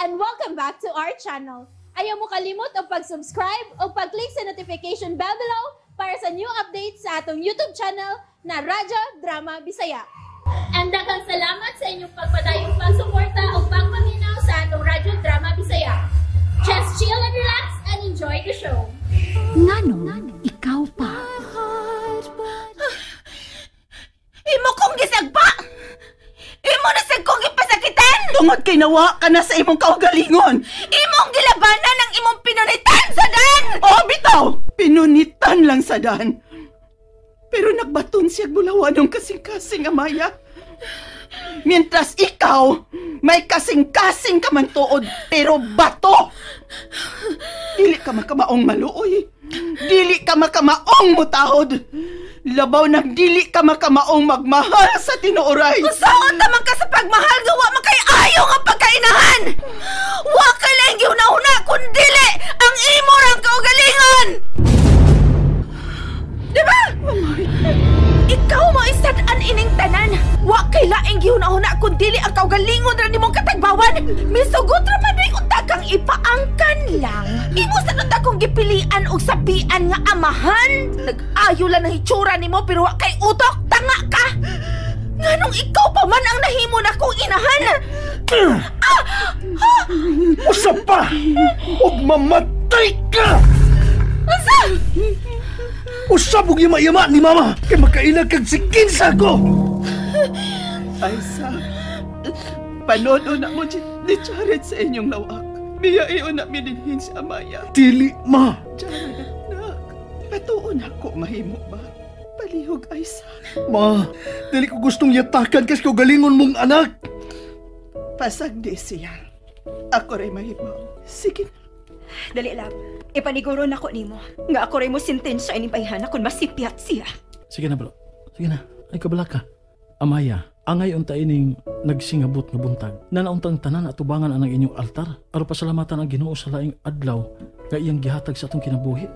and welcome back to our channel. Ayaw mo kalimot o pag-subscribe o pag-click sa notification bell below para sa new updates sa atong YouTube channel na Radyo Drama Bisaya. And daghang salamat sa inyong pagpadayong pagsuporta o pagpaminaw sa atong Radyo Drama Bisaya. Just chill and relax and enjoy the show. Ngano, ikaw pa. Imo kong gisagpa! Imo na sa kong ipasakitan! Tungod kay nawa ka na sa imong kaugalingon! Imong gilabanan ng imong pinunitan sa dan! Oh, bitaw! Pinunitan lang sa dan. Pero nagbaton siya bulawan ng kasing-kasing, Amaya. Mientras ikaw, may kasing-kasing ka man tuod, pero bato! Dili ka makamaong maluoy. Dili ka makamaong mutahod. Labaw ng dili ka makamaong magmahal sa tinuoray. Usaon tamang ka sa pagmahal gawa makay ayo nga pagkainahan. Wa ka lang giuna-una kun dili ang imo rang kaugalingon. Diba? Ikaw mo isad-an ining tanan. Wa kay laing giuna-una kun dili ang kaugalingon ra nimong katagbawan. Misugot ra man ring unta kang ipaangkan lang. Imo sa nunta kong gipilian og sabian nga amahan. Nag-ayo lang na hitsura nimo pero wa kay utok. Tanga ka. Nganong ikaw pa man ang nahimo na kong inahan. Usa pa! Huwag mamatay ka! Asa? Usab og yama-yama ni Mama kay makailag kag sikinsa ko! Aisa, panood na mo ni Jared sa inyong lawak. Miyaio na minilhin si Amaya. Dili, Ma! Jared, nak, patuon ako mahimo ba? Palihog, Aisa. Ma, dili ko gustong yatakan kasi kaugalingon mong anak. Pasagdi siya. Ako rin mahibaw. Sige na. Dali lang, ipaniguro na ko nimo. Nga ako rin mo sintensya ining bayhana kung masipyat siya. Sige na, bro. Sige na. Ay, kabala ka. Amaya, angay unta ining nagsingabot nga buntag. Nanauntang tanan at tubangan ang inyong altar. Aron pasalamatan ang Ginoo sa laing adlaw nga iyang gihatag sa atong kinabuhi.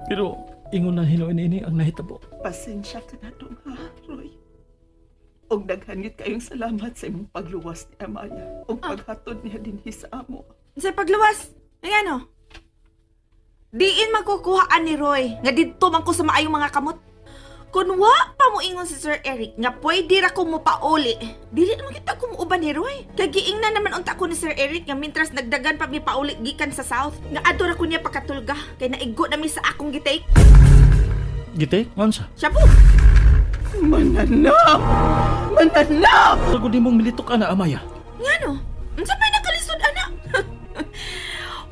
Pero ingon na hinuon ini ang nahitabo. Pasensya ka na doon, ha, Roy. Og daghangit kayong salamat sa imong pagluwas ni Amaya og paghatod niya dinhi sa amo. Sa pagluwas? Ay ano? Diin magkukuhaan ni Roy nga didto man ko sa maayong mga kamot. Kung wa pa mo ingon si Sir Eric nga pwede ra ko mo pauli, dili naman kita kumuuban ni Roy. Kagiing na naman unta ko ni Sir Eric nga mintras nagdagan pa mi pauli gikan sa South nga adto ra ko niya pakatulga kay naigo na mi sa akong gitake. Gite? Ngansa? Siya po. Mananaw! Mananaw! Tagod nimong militok ana, Amaya. Ngano? Unsa may nakalisod ana?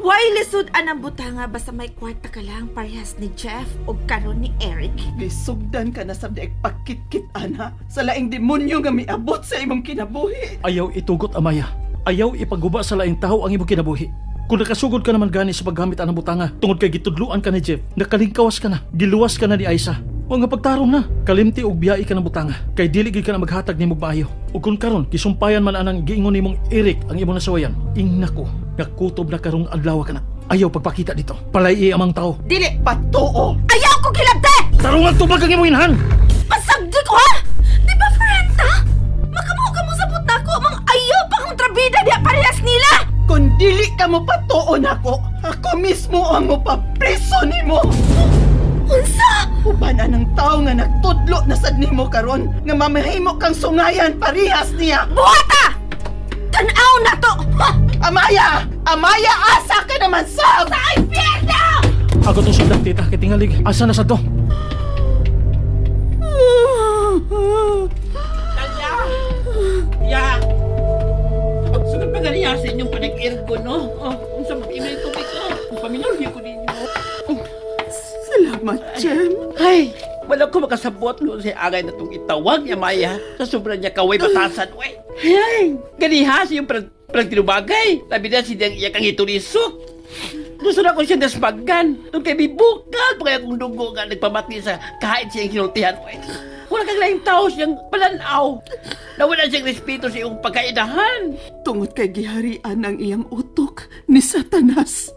Why lisod anang butanga basta may kwarta ka lang parehas ni Jeff o karon ni Eric? Gisugdan ka na sa daig pakit-kit, ana. Sa laing demonyo nga miabot sa imong kinabuhi. Ayaw itugot, Amaya. Ayaw ipaguba sa laing taho ang imong kinabuhi. Kung nakasugod ka naman gani sa paggamit anang butanga, tungod kay gitudluan ka ni Jeff, nakalingkawas ka na, giluwas ka na ni Aisa. O nga pagtarong na, kalimti og biyai ka ng butanga, kay dili gid ka na maghatag nimong maayo. O kung karon, kisumpayan man anang giingon nimong Eric ang imong nasawayan, ingna ko, nakutob na karong adlaw ka na. Ayaw pagpakita dito, palay amang tao. Dili! Patuo! Ayaw ko kilabte! Tarungan tubag ang imong inhan! Pasagdi ko ha! Di ba, Frenta? Makamuha ka mo sa buta ko, mang ayaw pang kontrabida diya parehas nila! Kung dili ka mo patuon ako mismo ang mo papriso nimo. Unsa? Uban anang tao nga nagtudlo na sad nimo karon nga mamahimo kang sungayan parehas niya. Buhata! Tanaw na to! Ha! Amaya! Amaya, asa ka naman sab! Sa impyerno! Ako tong sundan, tita, kitingalig. Asa na sa to? Tanya! Ya! Sunod pa ganiya sa inyong panag-ergo, no? Kung sa mag-email ko ito, kung pamilyar ko ninyo. Salamat, Jem. Ay! Wala ko makasabot no sa agay na itong itawag niya, Maya. Sa sobrang niya kaway batasan, wey. Ay! Ganiha siya yung parang tinubagay. Labi na siya iya kang itulisok. Gusto na ko siya nasbagan. Nung kay bibukal, pa kaya kong dugo nga nagpamati sa kahit siyang kinultihan, wey. Wala kang laing tao siyang palanaw. Nawala siyang respeto sa iyong pagkaidahan. Tungod kay giharian ang iyang utok ni Satanas.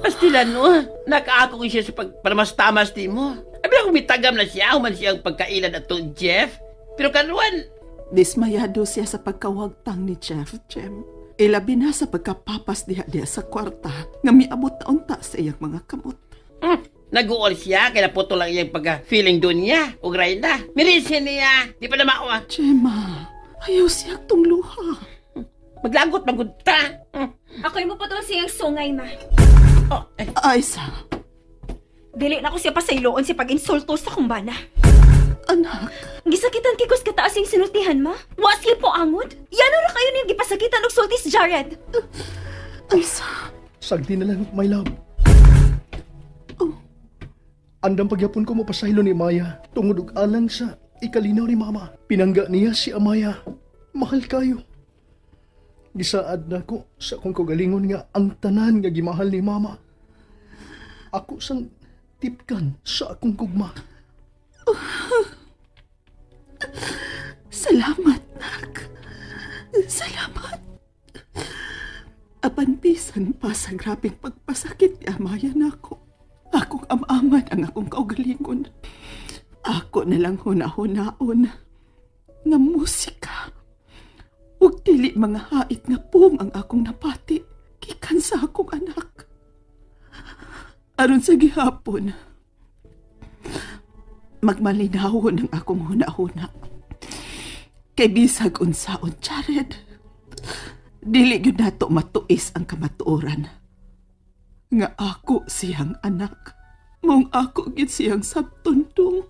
Pastilan, no? Nakaako ko siya sa pagpalamastamas di mo. Abi Pero kung mitagam na siya, human siyang pagkailan at Jeff. Pero karuan, Dismayado siya sa pagkawagtang ni Jeff, Jem. Ilabi na sa pagkapapas diha sa kwarta nga miabot na unta sa iyang mga kamot. naguol siya, kaya naputo lang iyang pagka-feeling doon niya. Ugray na. Mirisin niya. Di pa na makuha. Gemma, ayaw siya tong luha. Maglagot, maggunta. Ako'y mo patol siyang sungay, ma. Oh, Aisa, Dili na ko siya pasayloon si pag-insulto sa kumbana. anak, Gisakitan kikos kataas yung sinultihan, ma. Wasli po angod. Yan na kayo niyang gipasakitan og sulti si Jared. Aisa, Sagdi na lang, my love. Andang pagyapon ko mapasaylo ni Maya tungod og alang sa ikalinaw ni Mama. Pinangga niya si Amaya. Mahal kayo. Gisaad na ko sa akong kagalingon nga ang tanan nga gimahal ni Mama. Ako sang tipkan sa akong gugma. salamat, nak. Salamat. Apan bisan pa sa grabing pagpasakit ni Amaya nako. Akong amaman ang akong kaugalingon. Ako na lang hunahon nga musika. Ug dili mga hait nga pum ang akong napati gikan sa akong anak. Aron sa gihapon, magmalinawon ang akong hunahuna. Kay bisag unsaon, Jared, dili gyud nato matuis ang kamatuoran. Nga ako siyang anak. Mong ako gid siyang sabtundong.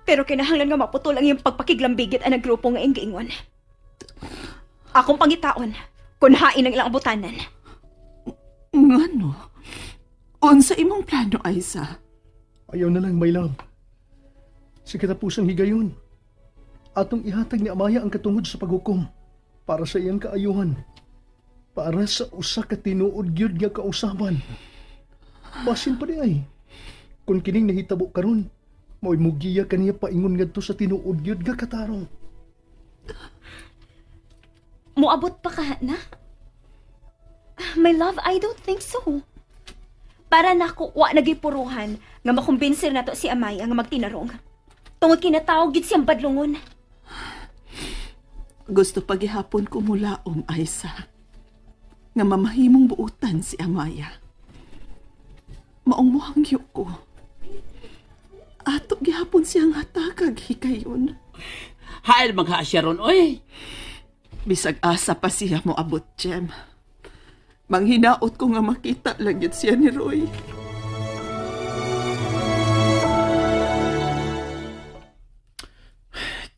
Pero kinahanglan nga maputol ang iyong pagpakiglambigit ang grupo nga inggingon. Akong pangitaon, kung hain ang ilang abutanan. Ngano? Unsa imong plano, Aisa? Ayaw na lang, my love. Sa katapusang higayon, atong ihatag ni Amaya ang katungod sa paghukom para sa iyang kaayuhan. Para sa usa ka tinuod gyud nga kausaban. Basin pa di ay. Kung kining nahitabo karon, mao'y mugiya kaniya paingon ngadto sa tinuod gyud nga katarong. Muabot pa ka na? My love, I don't think so. Para nako wa nagipuruhan nga makumbinser nato si Amaya nga magtinarong. Tungod kinatawag gid siyang badlungon. Gusto pagihapon ko mulaom, Aisa. Nga mamahimong buutan si Amaya. Maong muhangyo ko. Ato gihapon siyang hatagag hikayon. Hail maghasya ron, oy. Bisag asa pa siya mo abot, Jem. Manghinaot ko nga makita lagyat siya ni Roy.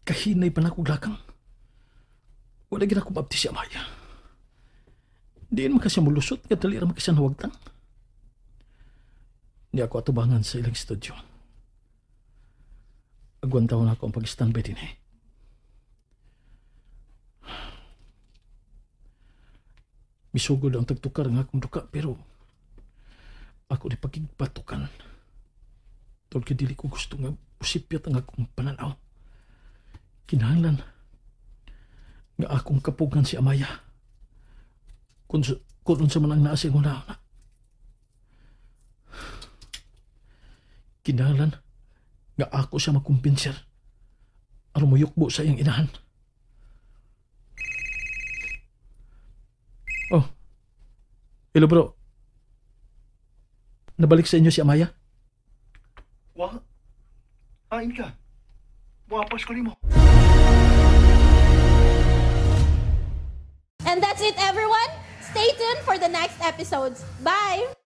Kahinay pa na kuglakang. Wala gina ko mabti si Amaya. Diin man kasi mulusot, nga dali raman kasi nawagtan. Di ako atubangan sa ilang studio. Agwan taon ako ang pag-standby din eh. Misugod ang tagtukar nga akong duka, pero ako di pagkigpatukan. Tol dili ko gusto nga usipyat ang akong pananaw. Kinahanglan nga akong kapugan si Amaya. Kung unsa man ang naasing una. Kinahanglan nga ako siya makumpinser aron moyukbo sa iyang inahan. Oh. Hello, bro. Nabalik sa inyo si Amaya? Wa? Hain ka. Wapas ko nimo. And that's it, everyone. Stay tuned for the next episodes. Bye!